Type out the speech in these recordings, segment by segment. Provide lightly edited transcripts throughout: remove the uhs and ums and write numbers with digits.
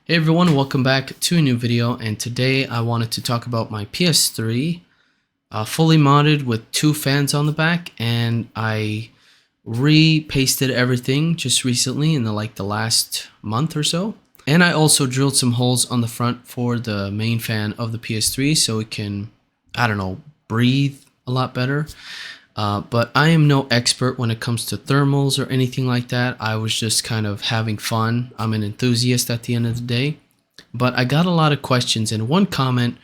Hey everyone, welcome back to a new video, and today I wanted to talk about my PS3 fully modded with two fans on the back, and I re-pasted everything just recently in the last month or so. And I also drilled some holes on the front for the main fan of the PS3 so it can, I don't know, breathe a lot better. But I am no expert when it comes to thermals or anything like that. I was just kind of having fun. I'm an enthusiast at the end of the day. But I got a lot of questions, and one comment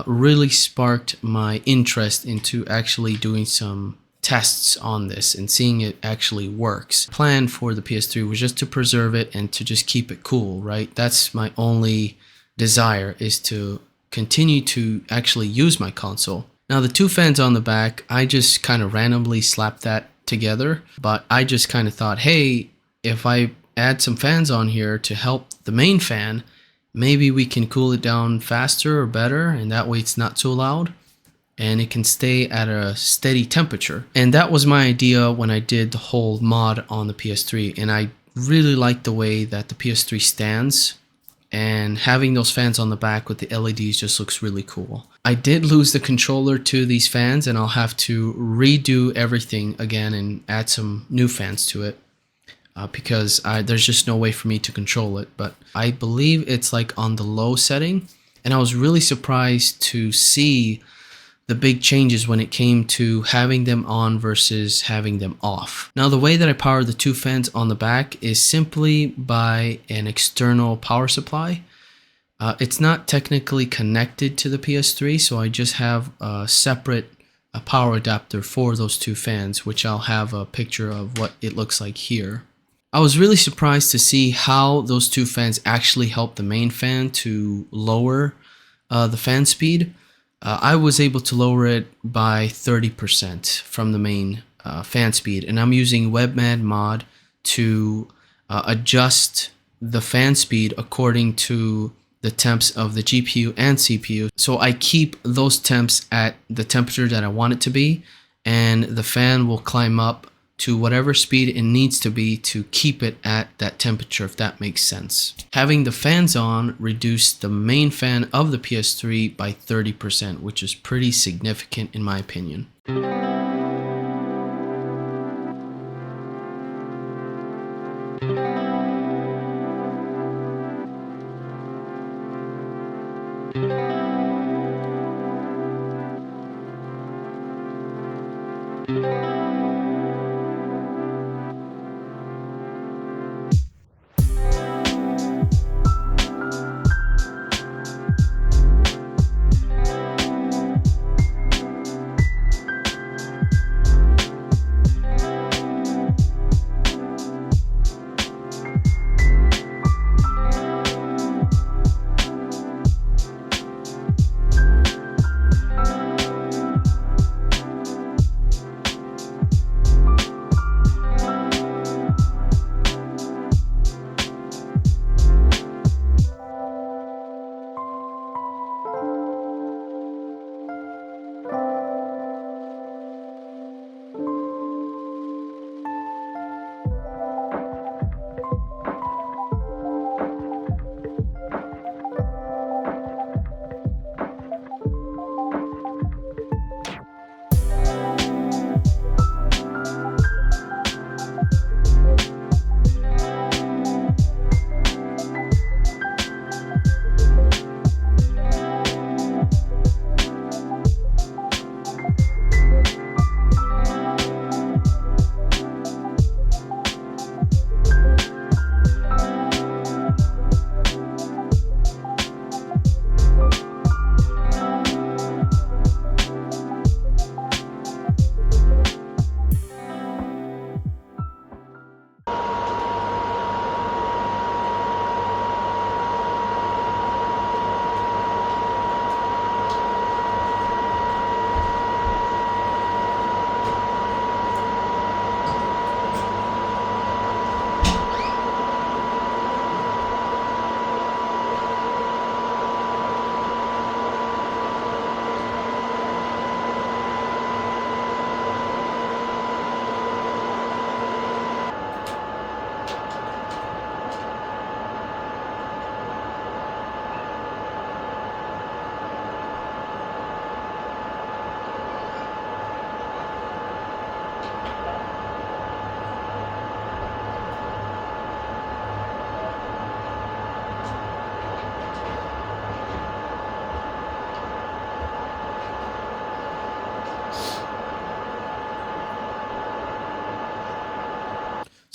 really sparked my interest into actually doing some tests on this and seeing it actually works. The plan for the PS3 was just to preserve it and to just keep it cool, right? That's my only desire, is to continue to actually use my console. Now the two fans on the back, I just kind of randomly slapped that together, but I just kind of thought, hey, if I add some fans on here to help the main fan, maybe we can cool it down faster or better, and that way it's not too loud and it can stay at a steady temperature. And that was my idea when I did the whole mod on the PS3, and I really like the way that the PS3 stands, and having those fans on the back with the LEDs just looks really cool. I did lose the controller to these fans, and I'll have to redo everything again and add some new fans to it because there's just no way for me to control it. But I believe it's like on the low setting, and I was really surprised to see the big changes when it came to having them on versus having them off. Now the way that I power the two fans on the back is simply by an external power supply. It's not technically connected to the PS3, so I just have a separate power adapter for those two fans, which I'll have a picture of what it looks like here. I was really surprised to see how those two fans actually help the main fan to lower the fan speed. I was able to lower it by 30% from the main fan speed, and I'm using WebMad mod to adjust the fan speed according to the temps of the GPU and CPU. So I keep those temps at the temperature that I want it to be, and the fan will climb up to whatever speed it needs to be to keep it at that temperature, if that makes sense. Having the fans on reduced the main fan of the PS3 by 30%, which is pretty significant in my opinion.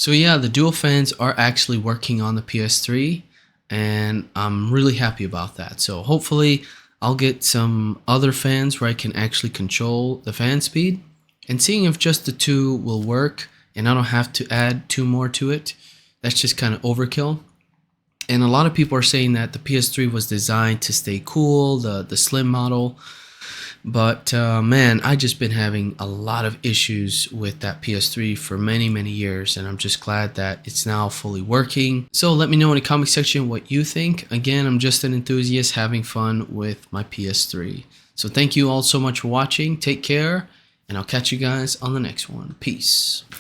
So yeah, the dual fans are actually working on the PS3, and I'm really happy about that. So hopefully I'll get some other fans where I can actually control the fan speed, and seeing if just the two will work and I don't have to add two more to it. That's just kind of overkill. And a lot of people are saying that the PS3 was designed to stay cool, the slim model. But man, I just been having a lot of issues with that PS3 for many years, and I'm just glad that it's now fully working. So let me know in the comment section what you think. Again, I'm just an enthusiast having fun with my PS3. So thank you all so much for watching. Take care, and I'll catch you guys on the next one. Peace.